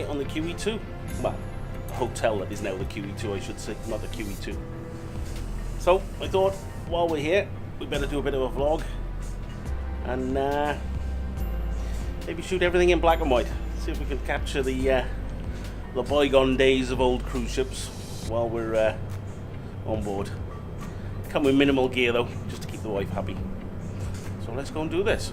stay on the QE2. Well, the hotel that is now the QE2, I should say, not the QE2. So I thought, while we're here, we better do a bit of a vlog and maybe shoot everything in black and white. See if we can capture the bygone days of old cruise ships while we're on board. Come with minimal gear though, just to keep the wife happy. So let's go and do this.